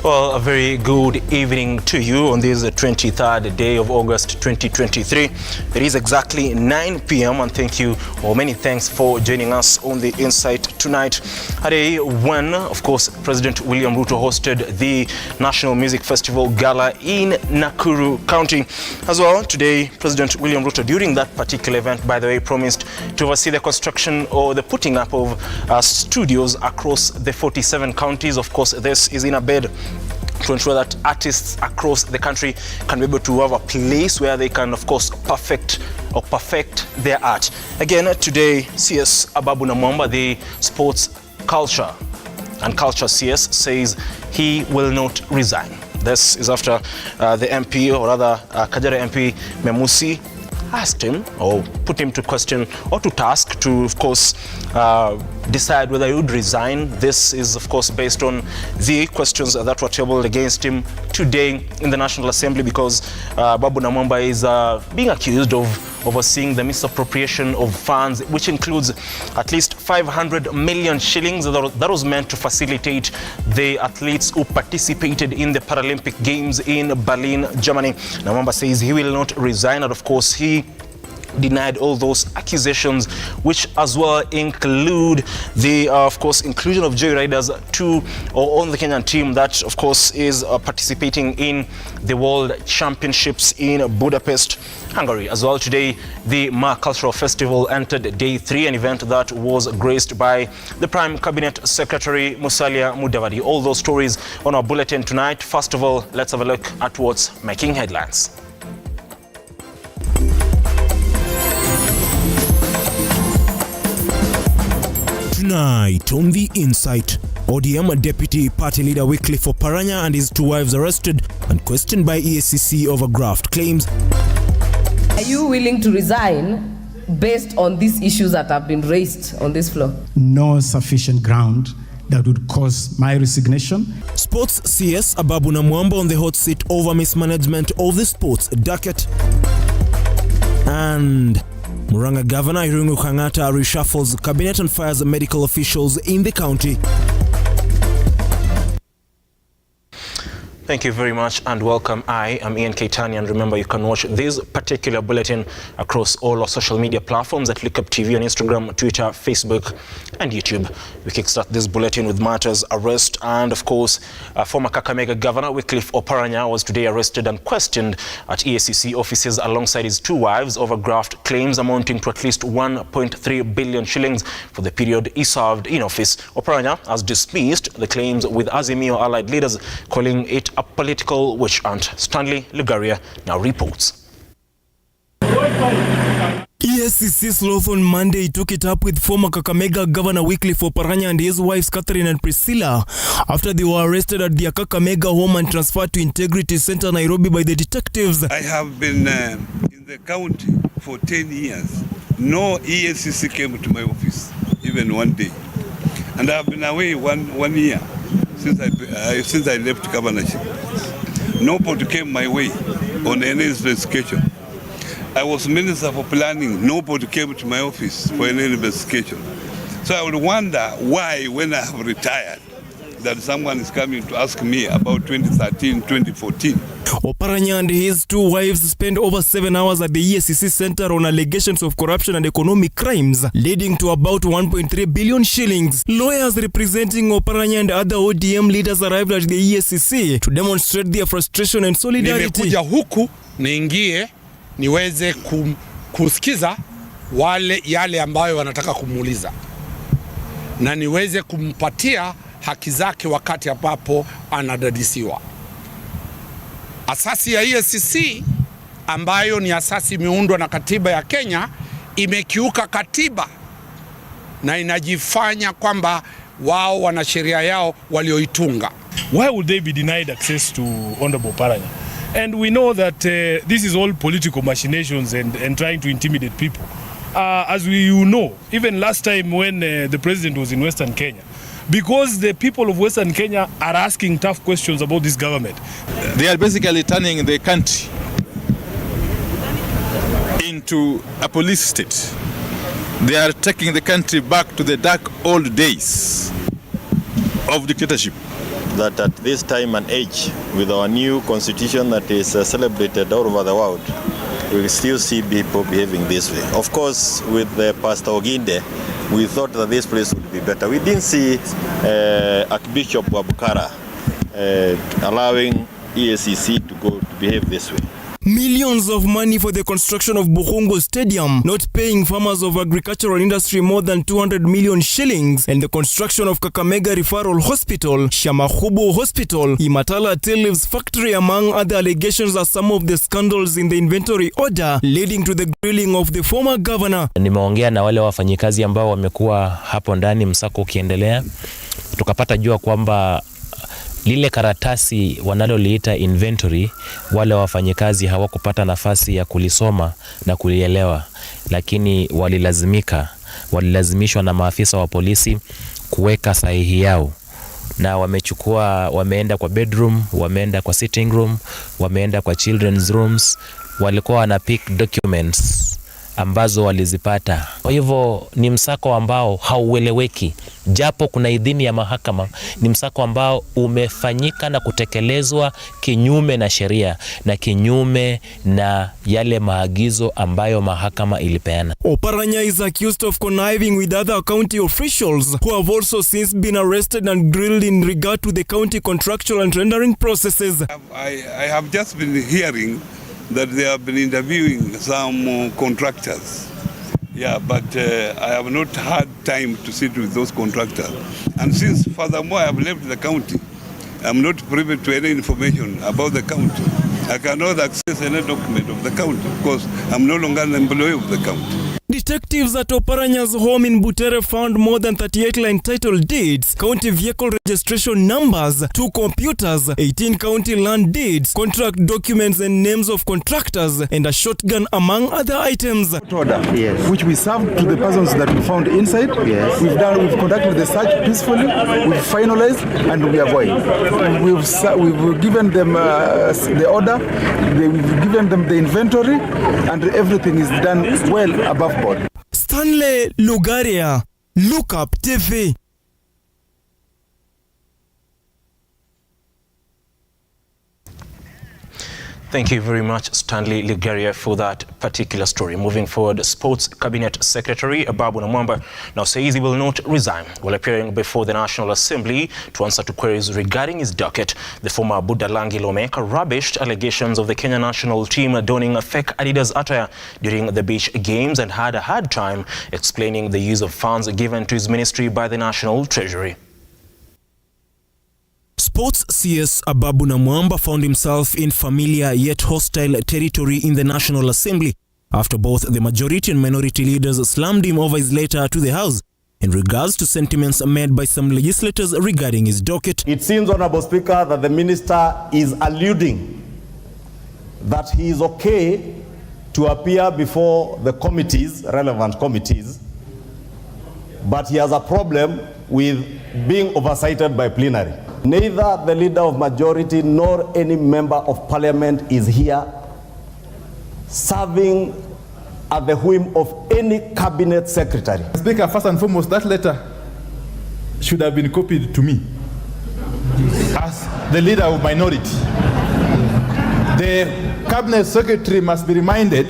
Well, a very good evening to you on this 23rd day of August 2023. It is exactly 9 p.m. and thank you, or many thanks for joining us on the Insight tonight. A day when, of course, President William RUTO hosted the National Music Festival Gala in Nakuru County. As well, today, President William RUTO, during that particular event, by the way, promised to oversee the construction or the putting up of studios across the 47 counties. Of course, this is in a bid to ensure that artists across the country can be able to have a place where they can, of course, perfect their art. Again, today, CS ABABU, the sports culture and culture CS, says he will not resign. This is after the MP, or rather Kajara MP Memusi, asked him or put him to question or to task to, of course, decide whether he would resign. This is, of course, based on the questions that were tabled against him today in the National Assembly, because Babu Namwamba is being accused of overseeing the misappropriation of funds, which includes at least 500 million shillings that was meant to facilitate the athletes who participated in the Paralympic Games in Berlin, Germany. Namwamba says he will not resign, and of course he denied all those accusations, which as well include the, of course, inclusion of joyriders to or on the Kenyan team that, of course, is participating in the World Championships in Budapest, Hungary. As well, today, the Ma Cultural Festival entered day 3, an event that was graced by the Prime Cabinet Secretary Musalia Mudavadi. All those stories on our bulletin tonight. First of all, let's have a look at what's making headlines. Tonight on The Insight, ODM Deputy Party Leader Wycliffe Oparanya and his 2 wives arrested and questioned by EACC over graft claims. Are you willing to resign based on these issues that have been raised on this floor? No sufficient ground that would cause my resignation. Sports CS ABABU Namwamba on the hot seat over mismanagement of the sports docket. And Muranga Governor Irungu Kangata reshuffles cabinet and fires medical officials in the county. Thank you very much and welcome. I am Ian Keitani, and remember you can watch this particular bulletin across all our social media platforms at Lookuptv on Instagram, Twitter, Facebook and YouTube. We kickstart this bulletin with matters arrest, and of course former Kakamega Governor Wycliffe Oparanya was today arrested and questioned at EACC offices alongside his 2 wives over graft claims amounting to at least 1.3 billion shillings for the period he served in office. Oparanya has dismissed the claims, with Azimio allied leaders calling it a political witch hunt. Stanley Lugaria now reports. EACC's law on Monday took it up with former Kakamega Governor Wycliffe Oparanya and his wives Catherine and Priscilla after they were arrested at their Kakamega home and transferred to Integrity Center, Nairobi by the detectives. I have been in the county for 10 years. No EACC came to my office, even one day. And I have been away one year since I left governorship. Nobody came my way on any investigation. I was Minister for Planning. Nobody came to my office for any investigation. So I would wonder why, when I have retired, that someone is coming to ask me about 2013, 2014. Oparanya and his 2 wives spent over 7 hours at the EACC Center on allegations of corruption and economic crimes, leading to about 1.3 billion shillings. Lawyers representing Oparanya and other ODM leaders arrived at the EACC to demonstrate their frustration and solidarity. Nimekuja huku niingie niweze kusikiza yale ambayo wanataka kumuuliza na niweze kumpatia haki zake wakati ambapo anadadisiwa. Asasi ya EACC ambayo ni asasi imeundwa na katiba ya Kenya imekiuka katiba na inajifanya kwamba wao wana sheria yao walioitunga. Why would they be denied access to Honorable Oparanya? And we know that this is all political machinations and trying to intimidate people. As you know, even last time when the president was in Western Kenya, because the people of Western Kenya are asking tough questions about this government. They are basically turning the country into a police state. They are taking the country back to the dark old days of dictatorship. that at this time and age, with our new constitution that is celebrated all over the world, we will still see people behaving this way. Of course, with Pastor Oginde, we thought that this place would be better. We didn't see Archbishop Wabukara allowing EACC to behave this way. Millions of money for the construction of Buhungu Stadium, not paying farmers of agricultural industry more than 200 million shillings, and the construction of Kakamega Referral Hospital, Shamahubu Hospital, Imatala Tea Leaves Factory, among other allegations, are some of the scandals in the inventory order leading to the grilling of the former governor. Nimeongea na wale wafanyikazi ambao wamekuwa hapo ndani msako ukiendelea, tukapata jua kwamba lile karatasi wanaloliita inventory, wale wafanyikazi hawakupata nafasi ya kulisoma na kulielewa, lakini walilazimishwa na maafisa wa polisi kuweka sahihi yao, na wameenda kwa bedroom, wameenda kwa sitting room, wameenda kwa children's rooms, walikuwa wana pick documents ambazo walizipata. Kwa hivyo ni msako ambao haueleweki, japo kuna idhini ya mahakama. Ni msako ambao umefanyika na kutekelezwa kinyume na sheria na kinyume na yale maagizo ambayo mahakama ilipeana. Oparanya is accused of conniving with other county officials who have also since been arrested and grilled in regard to the county contractual and tendering processes. I have just been hearing that they have been interviewing some contractors. Yeah, but I have not had time to sit with those contractors. And since furthermore I have left the county, I'm not privy to any information about the county. I cannot access any document of the county because I'm no longer an employee of the county. Detectives at Oparanya's home in Butere found more than 38 land title deeds, county vehicle registration numbers, 2 computers, 18 county land deeds, contract documents and names of contractors, and a shotgun among other items. Order, yes, which we served to the persons that we found inside. Yes. We've conducted the search peacefully, we've finalized, and we are going. We've given them the order, we've given them the inventory, and everything is done well above board. Stanley Lugaria, Lookuptv. Thank you very much, Stanley Ligaria, for that particular story. Moving forward, Sports Cabinet Secretary ABABU Namwamba now says he will not resign while appearing before the National Assembly to answer to queries regarding his docket. The former Budalangi lawmaker rubbished allegations of the Kenya national team donning a fake Adidas attire during the beach games and had a hard time explaining the use of funds given to his ministry by the National Treasury. Sports CS ABABU Namwamba found himself in familiar yet hostile territory in the National Assembly after both the majority and minority leaders slammed him over his letter to the House in regards to sentiments made by some legislators regarding his docket. It seems, Honorable Speaker, that the minister is alluding that he is okay to appear before the committees, relevant committees, but he has a problem with being oversighted by plenary. Neither the leader of majority nor any member of parliament is here serving at the whim of any cabinet secretary. Speaker, first and foremost, that letter should have been copied to me as the leader of minority. The cabinet secretary must be reminded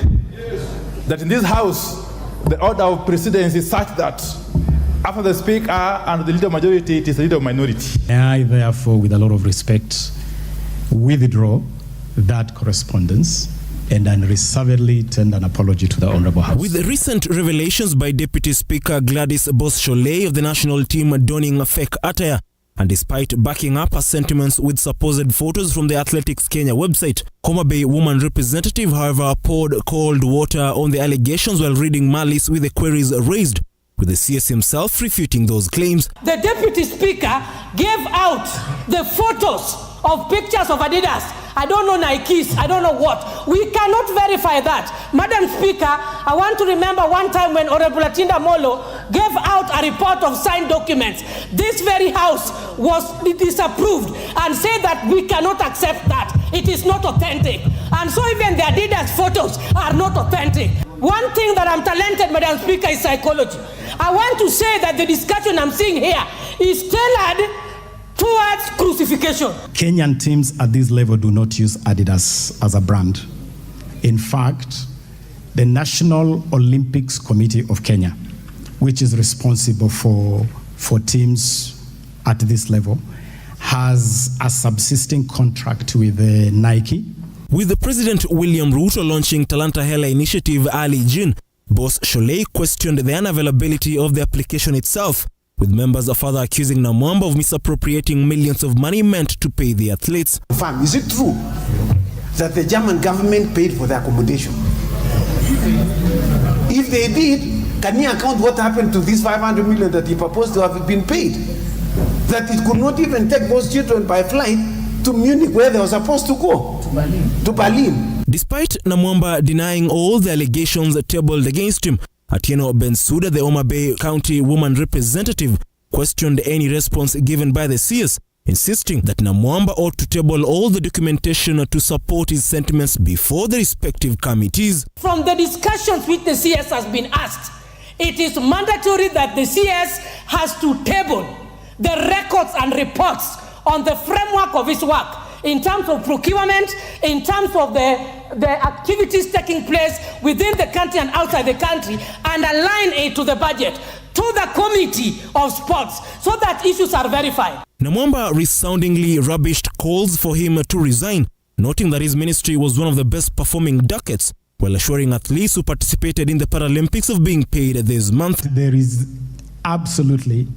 that in this house, the order of precedence is such that after the speaker and the leader of majority, it is the leader of minority. I therefore, with a lot of respect, withdraw that correspondence and unreservedly tender an apology to the Honourable House. With recent revelations by Deputy Speaker Gladys Boschole of the national team donning a fake attire, and despite backing up her sentiments with supposed photos from the Athletics Kenya website, Homa Bay woman representative, however, poured cold water on the allegations while reading malice with the queries raised, with the CS himself refuting those claims. The Deputy Speaker gave out the photos of pictures of Adidas. I don't know Nikes, I don't know what. We cannot verify that. Madam Speaker, I want to remember one time when Honorable Atinda Molo gave out a report of signed documents. This very house was disapproved and said that we cannot accept that. It is not authentic. And so even the Adidas photos are not authentic. One thing that I'm talented, Madam Speaker, is psychology. I want to say that the discussion I'm seeing here is tailored towards crucifixion. Kenyan teams at this level do not use Adidas as a brand. In fact, the National Olympics Committee of Kenya, which is responsible for teams at this level, has a subsisting contract with Nike. With the President William Ruto launching Talanta Hela initiative early June, Boss Sholei questioned the unavailability of the application itself, with members further accusing Namwamba of misappropriating millions of money meant to pay the athletes. Is it true that the German government paid for the accommodation? If they did, can he account what happened to this 500 million that he proposed to have been paid? That it could not even take those children by flight to Munich, where they were supposed to go. To Berlin. Despite Namwamba denying all the allegations tabled against him, Atieno Bensouda, the Homa Bay County woman representative, questioned any response given by the CS, insisting that Namwamba ought to table all the documentation to support his sentiments before the respective committees. From the discussions which the CS has been asked, it is mandatory that the CS has to table the records and reports on the framework of his work in terms of procurement, in terms of the activities taking place within the country and outside the country, and align it to the budget, to the Committee of Sports, so that issues are verified. Namwamba resoundingly rubbished calls for him to resign, noting that his ministry was one of the best performing dockets, while assuring athletes who participated in the Paralympics of being paid this month. There is absolutely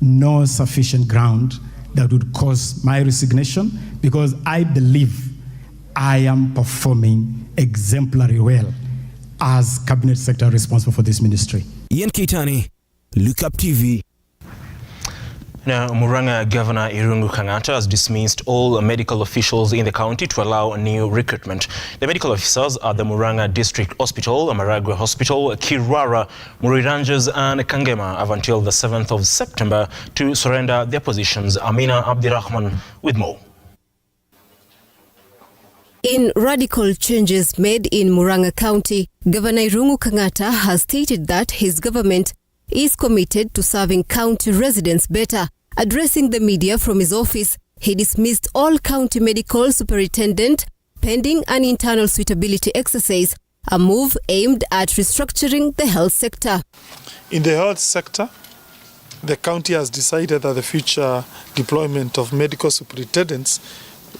no sufficient ground that would cause my resignation, because I believe I am performing exemplary well as cabinet secretary responsible for this ministry. Ian Keitani, Lookuptv. Now, Murang'a Governor Irungu Kang'ata has dismissed all medical officials in the county to allow new recruitment. The medical officers at the Murang'a District Hospital, Maragwe Hospital, Kirwara, Muriranjas and Kangema have until the 7th of September to surrender their positions. Amina Abdirahman with more. In radical changes made in Murang'a County, Governor Irungu Kang'ata has stated that his government is committed to serving county residents better. Addressing the media from his office, he dismissed all county medical superintendent pending an internal suitability exercise, a move aimed at restructuring the health sector. In the health sector, the county has decided that the future deployment of medical superintendents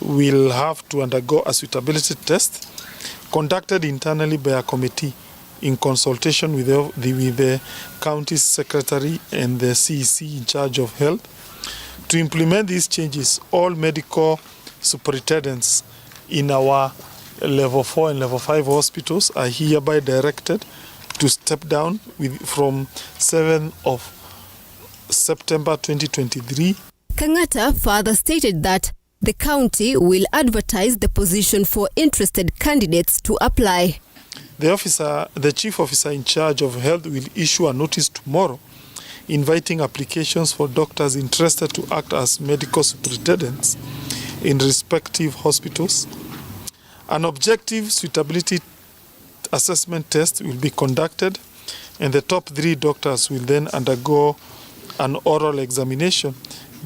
will have to undergo a suitability test conducted internally by a committee in consultation with the county's secretary and the CEC in charge of health. To implement these changes, all medical superintendents in our level 4 and level 5 hospitals are hereby directed to step down from 7th of September 2023. Kang'ata further stated that the county will advertise the position for interested candidates to apply. The chief officer in charge of health will issue a notice tomorrow inviting applications for doctors interested to act as medical superintendents in respective hospitals. An objective suitability assessment test will be conducted, and the top 3 doctors will then undergo an oral examination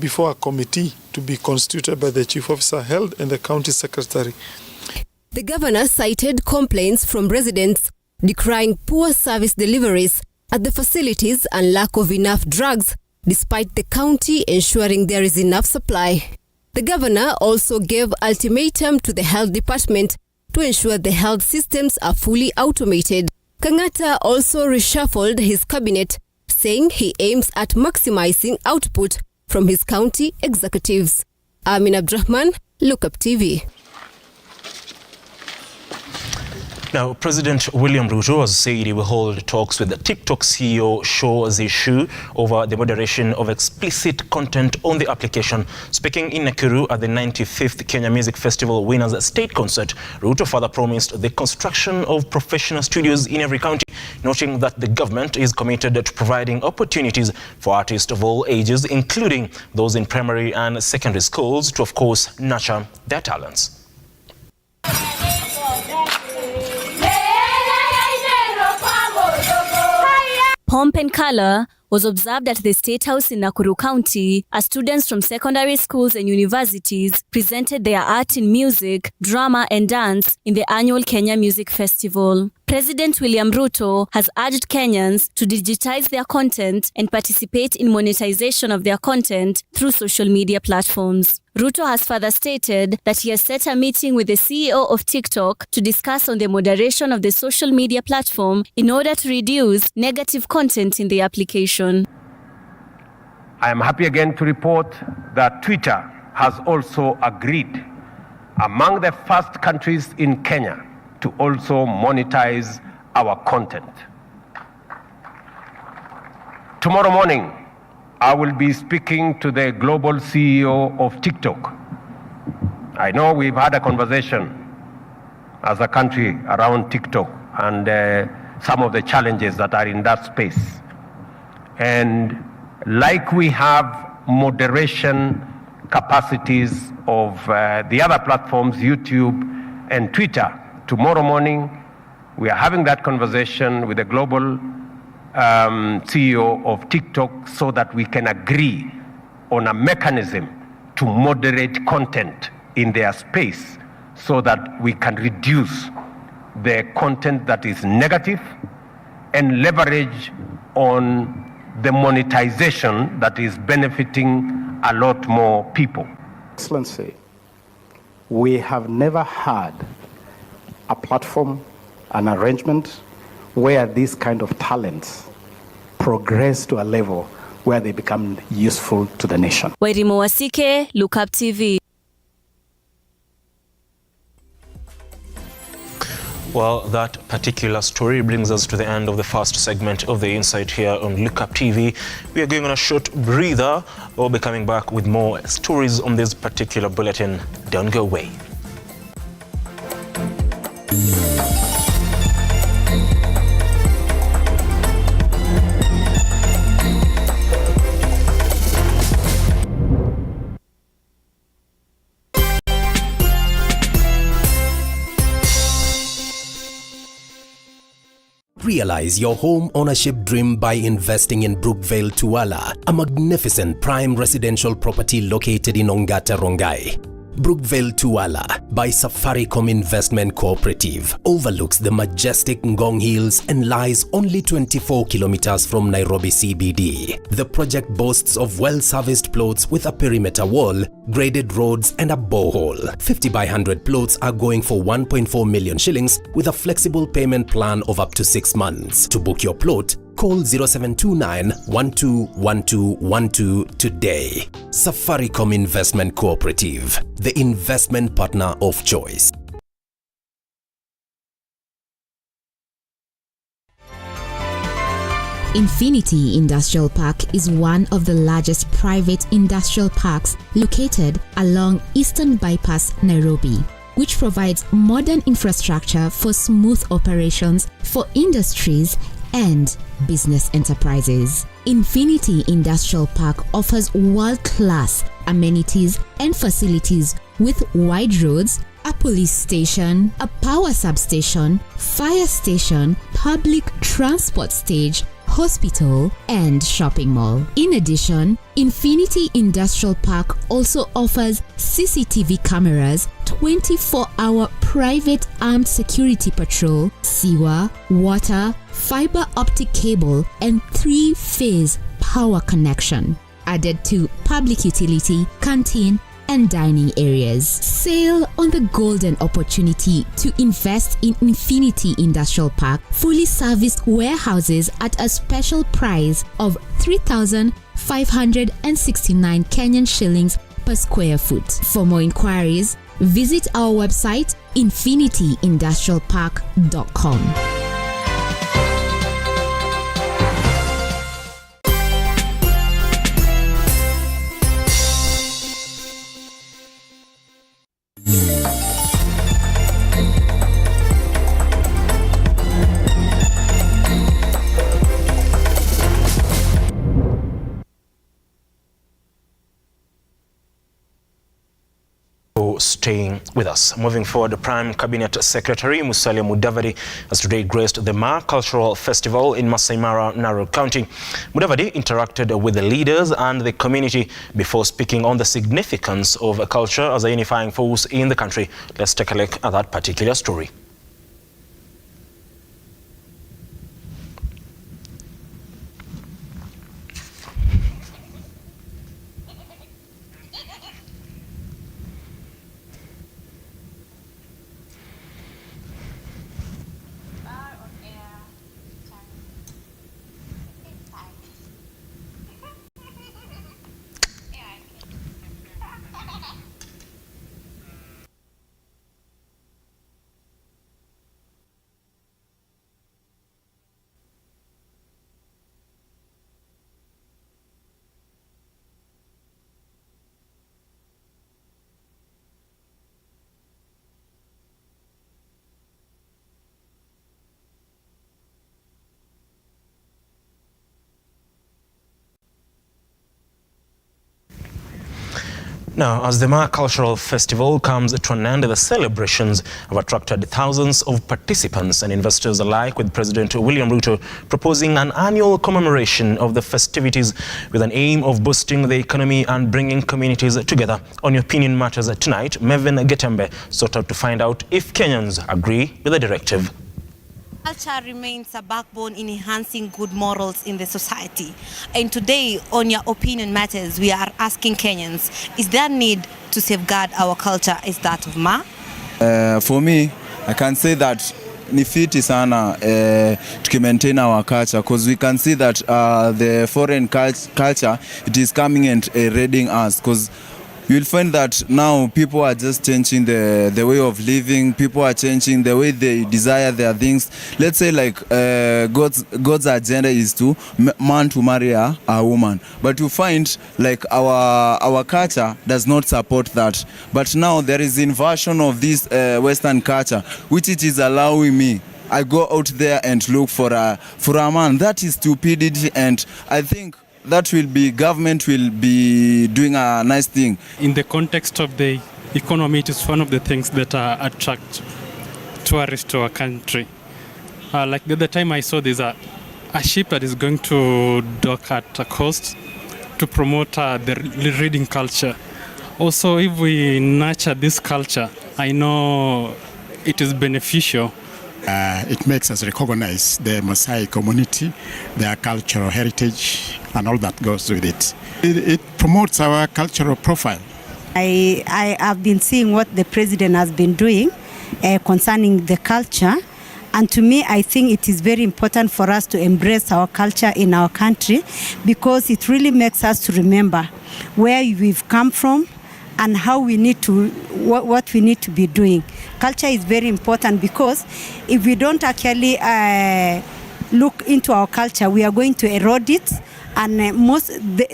before a committee to be constituted by the chief officer health and the county secretary. The governor cited complaints from residents decrying poor service deliveries at the facilities and lack of enough drugs, despite the county ensuring there is enough supply. The governor also gave ultimatum to the health department to ensure the health systems are fully automated. Kang'ata also reshuffled his cabinet, saying he aims at maximizing output from his county executives. Amin Abdrahman, Lookuptv. Now, President William Ruto has said he will hold talks with the TikTok CEO Sho Zishu over the moderation of explicit content on the application. Speaking in Nakuru at the 95th Kenya Music Festival Winners State Concert, Ruto further promised the construction of professional studios in every county, noting that the government is committed to providing opportunities for artists of all ages, including those in primary and secondary schools, to, of course, nurture their talents. Pomp and Color was observed at the State House in Nakuru County as students from secondary schools and universities presented their art in music, drama and dance in the annual Kenya Music Festival. President William Ruto has urged Kenyans to digitize their content and participate in monetization of their content through social media platforms. Ruto has further stated that he has set a meeting with the CEO of TikTok to discuss on the moderation of the social media platform in order to reduce negative content in the application. I am happy again to report that Twitter has also agreed, among the first countries in Kenya, to also monetize our content. Tomorrow morning, I will be speaking to the global CEO of TikTok. I know we've had a conversation as a country around TikTok and some of the challenges that are in that space. And like we have moderation capacities of the other platforms, YouTube and Twitter, tomorrow morning we are having that conversation with the global CEO of TikTok so that we can agree on a mechanism to moderate content in their space so that we can reduce the content that is negative and leverage on the monetization that is benefiting a lot more people. Excellency, we have never had a platform, an arrangement where these kind of talents progress to a level where they become useful to the nation. Wairimo Wasike, Lookuptv. Well, that particular story brings us to the end of the first segment of the Insight here on Lookuptv. We are going on a short breather. We'll be coming back with more stories on this particular bulletin. Don't go away. Realize your home ownership dream by investing in Brookvale Tuala, a magnificent prime residential property located in Ongata Rongai. Brookvale Tuala by Safaricom Investment Cooperative overlooks the majestic Ngong Hills and lies only 24 kilometers from Nairobi CBD. The project boasts of well-serviced plots with a perimeter wall, graded roads and a borehole. 50 by 100 plots are going for 1.4 million shillings with a flexible payment plan of up to 6 months. To book your plot, call 0729 121212 today. Safaricom Investment Cooperative, the investment partner of choice. Infinity Industrial Park is one of the largest private industrial parks located along Eastern Bypass, Nairobi, which provides modern infrastructure for smooth operations for industries and business enterprises. Infinity Industrial Park offers world-class amenities and facilities with wide roads, a police station, a power substation, fire station, public transport stage, hospital, and shopping mall. In addition, Infinity Industrial Park also offers CCTV cameras, 24-hour private armed security patrol, sewer, water, fiber optic cable, and 3-phase power connection, added to public utility, canteen, and dining areas. Sail on the golden opportunity to invest in Infinity Industrial Park fully serviced warehouses at a special price of 3,569 Kenyan shillings per square foot. For more inquiries, visit our website infinityindustrialpark.com. for staying with us. Moving forward, Prime Cabinet Secretary Musalia Mudavadi has today graced the Ma Cultural Festival in Masai Mara, Narok County. Mudavadi interacted with the leaders and the community before speaking on the significance of culture as a unifying force in the country. Let's take a look at that particular story. Now, as the Ma Cultural Festival comes to an end, the celebrations have attracted thousands of participants and investors alike, with President William Ruto proposing an annual commemoration of the festivities with an aim of boosting the economy and bringing communities together. On Your Opinion Matters tonight, Mevin Getembe sought out to find out if Kenyans agree with the directive. Culture remains a backbone in enhancing good morals in the society. And today, on Your Opinion Matters, we are asking Kenyans, is there need to safeguard our culture as that of Ma? For me, I can say that ni fiti sana to maintain our culture, because we can see that the foreign culture, it is coming and raiding us, because you'll find that now people are just changing the way of living. People are changing the way they desire their things. Let's say like God's agenda is to man to marry a woman, but you find like our culture does not support that. But now there is inversion of this Western culture, which it is allowing me. I go out there and look for a man. That is stupidity, and I think that will be, government will be doing a nice thing. In the context of the economy, it is one of the things that attract tourists to our country. Like the other time I saw there's a ship that is going to dock at a coast to promote the reading culture. Also, if we nurture this culture, I know it is beneficial. It makes us recognize the Maasai community, their cultural heritage, and all that goes with it. It promotes our cultural profile. I have been seeing what the president has been doing concerning the culture, and to me I think it is very important for us to embrace our culture in our country, because it really makes us to remember where we've come from and how we need to, what we need to be doing. Culture is very important, because if we don't actually look into our culture, we are going to erode it, and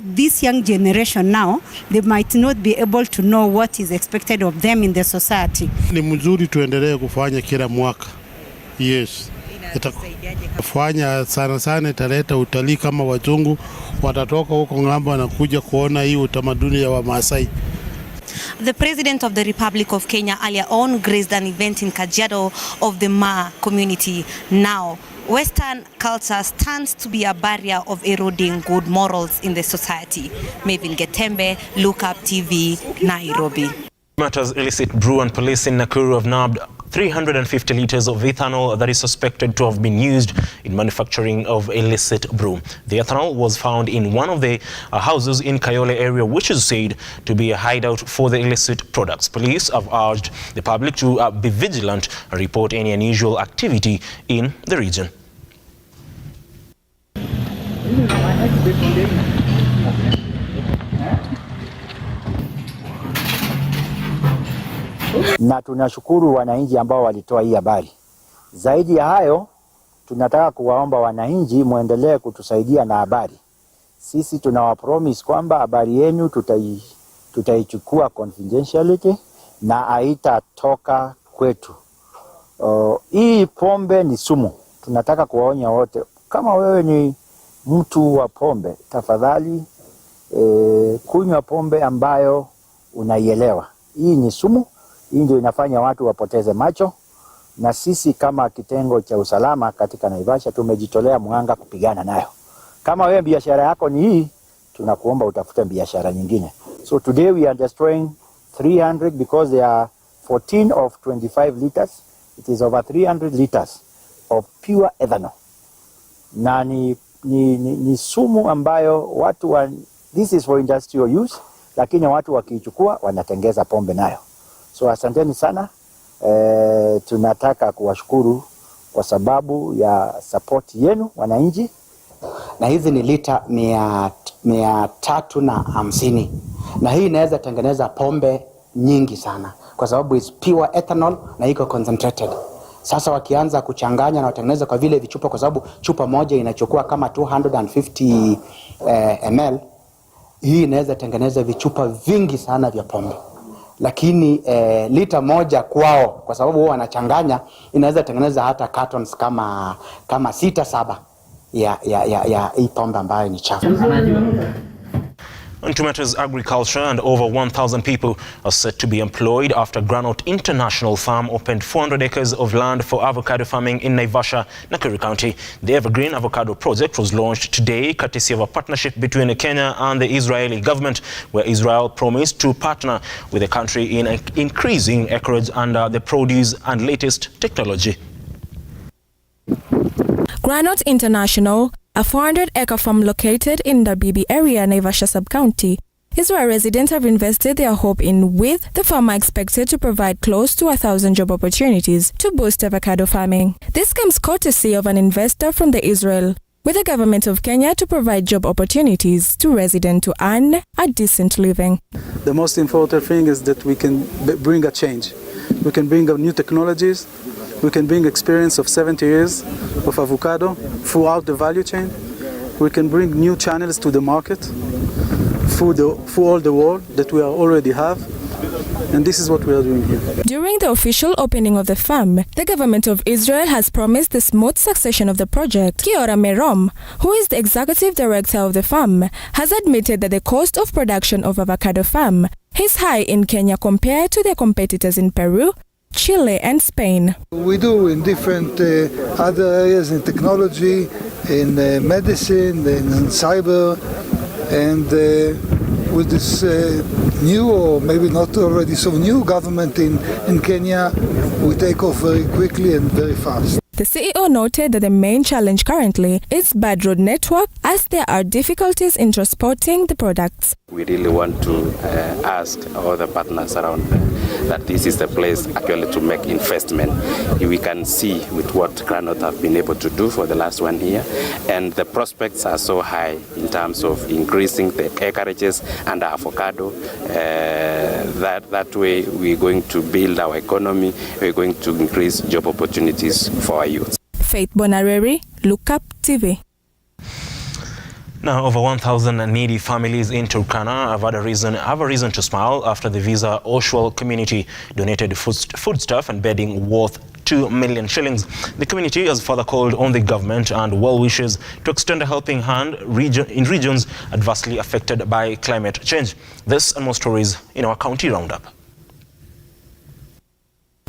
this young generation now, they might not be able to know what is expected of them in the society. Ni mzuri tuendelee kufanya kila mwaka. Yes. Kufanya sana italeta utalii, kama wazungu watatoka huko ng'ambo na kuja kuona hii utamaduni ya Wamaasai. The President of the Republic of Kenya earlier on graced an event in Kajiado of the Ma community. Now, Western culture stands to be a barrier of eroding good morals in the society. Mevin Getembe, Lookuptv, Nairobi. Matters illicit brew, and police in Nakuru have nabbed 350 liters of ethanol that is suspected to have been used in manufacturing of illicit brew. The ethanol was found in one of the houses in Kayole area, which is said to be a hideout for the illicit products. Police have urged the public to be vigilant and report any unusual activity in the region. Na tunashukuru wananchi ambao walitoa hii habari. Zaidi ya hayo, tunataka kuwaomba wananchi muendelee kutusaidia na habari. Sisi tunawapromise kwamba habari yenu tutaichukua confidentiality na haitatoka kwetu. Hii pombe ni sumu. Tunataka kuwaonya wote, kama wewe ni mtu wa pombe, tafadhali kunywa pombe ambayo unaielewa. hii ni sumu, hii ndio inafanya watu wapoteze macho, na sisi kama kitengo cha usalama katika Naivasha tumejitolea mwanga kupigana nayo. Kama wewe biashara yako ni hii, tunakuomba utafute biashara nyingine. So today we are destroying 300 because there are 14 of 25 liters. It is over 300 liters of pure ethanol. Na ni sumu ambayo watu this is for industrial use, lakini watu wakichukua wanatengeza pombe nayo. So asanteni sana. Tunataka kuwashukuru kwa sababu ya support yenu wananchi. Na hizi ni lita 350, na hii inaweza tengeneza pombe nyingi sana kwa sababu is pure ethanol na iko concentrated. Sasa wakianza kuchanganya na watengeneza kwa vile vichupa, kwa sababu chupa moja inachukua kama 250 ml, hii inaweza tengeneza vichupa vingi sana vya pombe. Lakini lita moja kwao, kwa sababu wao wanachanganya, inaweza tengeneza hata cartons kama 6-7 ya hii pombe ambayo ni chafu. Tomatoes agriculture, and over 1,000 people are set to be employed after Granite International Farm opened 400 acres of land for avocado farming in Naivasha, Nakuru County. The Evergreen Avocado Project was launched today, courtesy of a partnership between Kenya and the Israeli government, where Israel promised to partner with the country in increasing acreage under the produce and latest technology. Granite International, a 400-acre farm located in the BB area, Naivasha sub-county, is where residents have invested their hope in, with the farmer expected to provide close to 1,000 job opportunities to boost avocado farming. This comes courtesy of an investor from the Israel, with the government of Kenya to provide job opportunities to residents to earn a decent living. The most important thing is that we can bring a change. We can bring new technologies. We can bring experience of 70 years of avocado throughout the value chain. We can bring new channels to the market through all the world that we already have. And this is what we are doing here. During the official opening of the farm, the government of Israel has promised the smooth succession of the project. Kiora Merom, who is the executive director of the farm, has admitted that the cost of production of avocado farm is high in Kenya compared to their competitors in Peru, Chile and Spain. We do in different other areas, in technology, in medicine, in cyber, and with this new, or maybe not already so new, government in Kenya, we take off very quickly and very fast. The CEO noted that the main challenge currently is bad road network, as there are difficulties in transporting the products. We really want to ask all the partners around that this is the place actually to make investment. We can see with what Granite have been able to do for the last 1 year, and the prospects are so high in terms of increasing the acreages and avocado. That way we're going to build our economy, we're going to increase job opportunities for our youth. Faith Bonareri, Lookuptv. Now, over 1,000 needy families in Turkana have a reason to smile after the Visa Oshwal community donated foodstuff and bedding worth 2 million shillings. The community has further called on the government and well-wishers to extend a helping hand in regions adversely affected by climate change. This and more stories in our county roundup.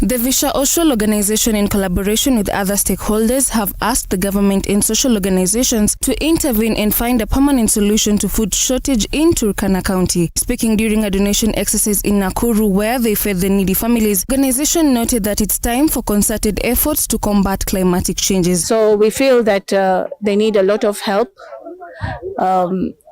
The Visa Oshwal organization, in collaboration with other stakeholders, have asked the government and social organizations to intervene and find a permanent solution to food shortage in Turkana County. Speaking during a donation exercise in Nakuru where they fed the needy families, the organization noted that it's time for concerted efforts to combat climatic changes. So we feel that they need a lot of help.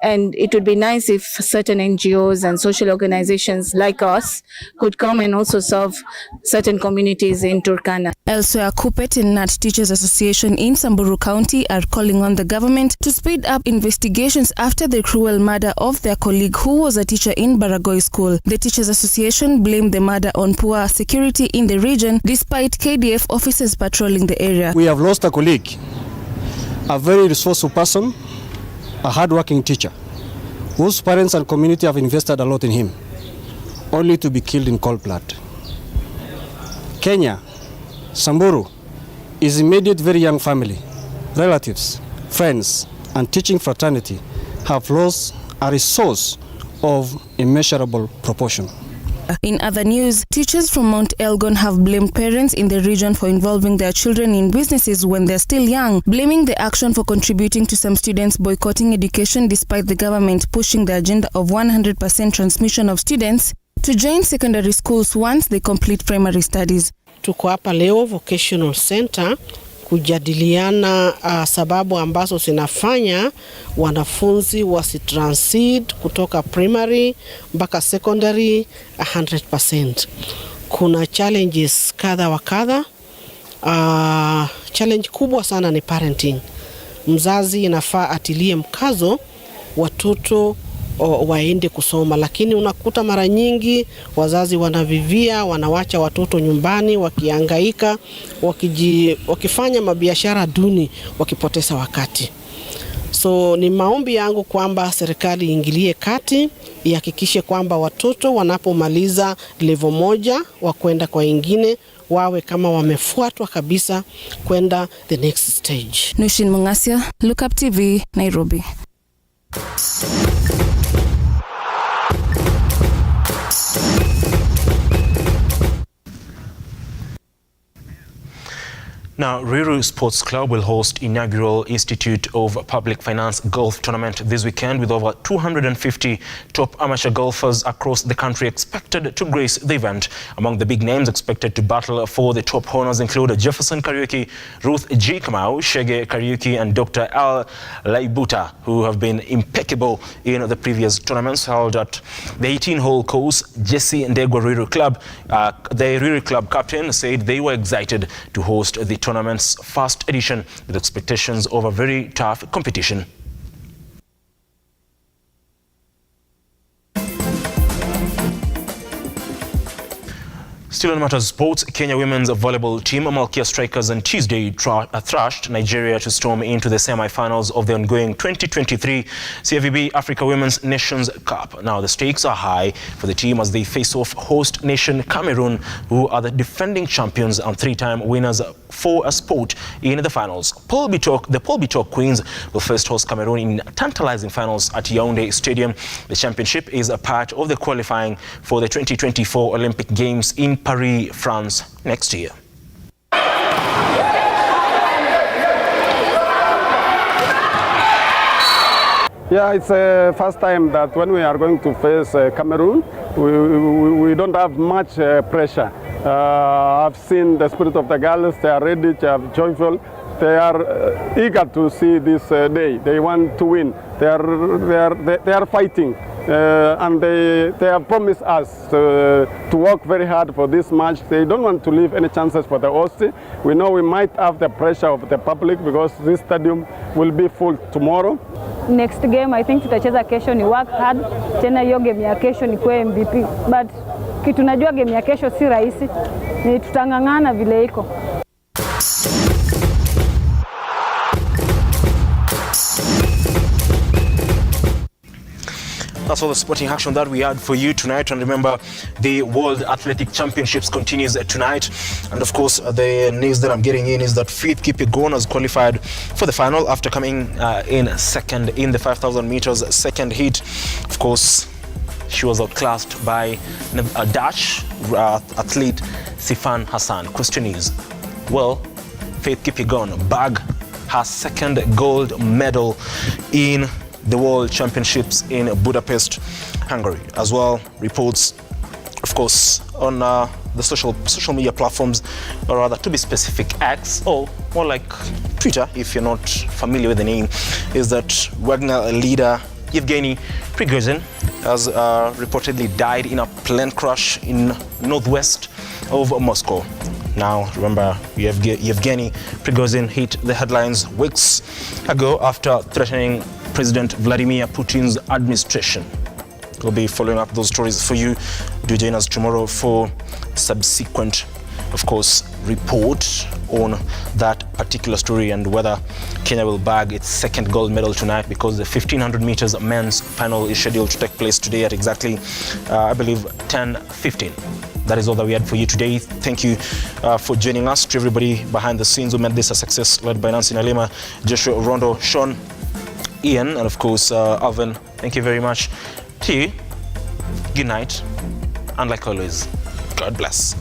And it would be nice if certain NGOs and social organizations like us could come and also serve certain communities in Turkana. Elsewhere, Kupet and Nat Teachers Association in Samburu County are calling on the government to speed up investigations after the cruel murder of their colleague who was a teacher in Baragoi School. The Teachers Association blamed the murder on poor security in the region despite KDF officers patrolling the area. We have lost a colleague, a very resourceful person, a hard-working teacher, whose parents and community have invested a lot in him, only to be killed in cold blood. Kenya, Samburu, his immediate very young family, relatives, friends, and teaching fraternity have lost a resource of immeasurable proportion. In other news, teachers from Mount Elgon have blamed parents in the region for involving their children in businesses when they're still young, blaming the action for contributing to some students boycotting education despite the government pushing the agenda of 100% transmission of students to join secondary schools once they complete primary studies. Tuko hapa leo Vocational Center kujadiliana sababu ambazo zinafanya wanafunzi wasitransit kutoka primary mpaka secondary 100%. Kuna challenges kadha wa kadha. Challenge kubwa sana ni parenting. Mzazi inafaa atilie mkazo watoto waende kusoma, lakini unakuta mara nyingi wazazi wanavivia, wanawacha watoto nyumbani wakihangaika, wakifanya mabiashara duni, wakipoteza wakati. So ni maombi yangu kwamba serikali iingilie kati, ihakikishe kwamba watoto wanapomaliza level moja wa kwenda kwa ingine wawe kama wamefuatwa kabisa kwenda the next stage. Nushin Mungasia, Lookuptv, Nairobi. Now, Ruto Sports Club will host inaugural Institute of Public Finance Golf Tournament this weekend with over 250 top amateur golfers across the country expected to grace the event. Among the big names expected to battle for the top honors include Jefferson Kariuki, Ruth G. Kamau, Shege Kariuki and Dr. Al Laibuta, who have been impeccable in the previous tournaments held at the 18-hole course. Jesse Ndegwa Ruto Club, the Ruto Club captain, said they were excited to host the tournament's first edition with expectations of a very tough competition. Still on matters sports, Kenya women's volleyball team Malkia Strikers on Tuesday thrashed Nigeria to storm into the semi-finals of the ongoing 2023 CFVB Africa Women's Nations Cup. Now the stakes are high for the team as they face off host nation Cameroon, who are the defending champions and three-time winners for a sport in the finals. The Paul Bitok Queens will first host Cameroon in tantalizing finals at Yaoundé Stadium. The championship is a part of the qualifying for the 2024 Olympic Games in Paris, France next year. Yeah, it's the first time that when we are going to face Cameroon, we don't have much pressure. I've seen the spirit of the girls. They are ready, they are joyful. They are eager to see this day. They want to win. They are fighting. And they have promised us to work very hard for this match. They don't want to leave any chances for the host. We know we might have the pressure of the public because this stadium will be full tomorrow. Next game I think tutacheza kesho ni work hard. Tena hiyo game ya kesho ni kwa MVP. But kitu najua game ya kesho si rahisi. Ni tutangangana vile iko. That's all the sporting action that we had for you tonight. And remember, the World Athletic Championships continues tonight. And of course, the news that I'm getting in is that Faith Kipyegon has qualified for the final after coming in second in the 5,000 meters second heat. Of course, she was outclassed by a Dutch athlete, Sifan Hassan. Question is, will Faith Kipyegon bag her second gold medal in the World Championships in Budapest, Hungary? As well, reports, of course, on the social media platforms, or rather, to be specific, X, or more like Twitter, if you're not familiar with the name, is that Wagner leader Yevgeny Prigozhin has reportedly died in a plane crash in northwest of Moscow. Now, remember, Yevgeny Prigozhin hit the headlines weeks ago after threatening President Vladimir Putin's administration. We'll be following up those stories for you. Do join us tomorrow for subsequent, of course, report on that particular story and whether Kenya will bag its second gold medal tonight, because the 1500 meters men's final is scheduled to take place today at exactly, I believe, 10:15. That is all that we had for you today. Thank you for joining us. To everybody behind the scenes who made this a success, led by Nancy Nalima, Joshua Rondo, Sean, Ian, and of course, Alvin. Thank you very much. To you, good night And like always, God bless.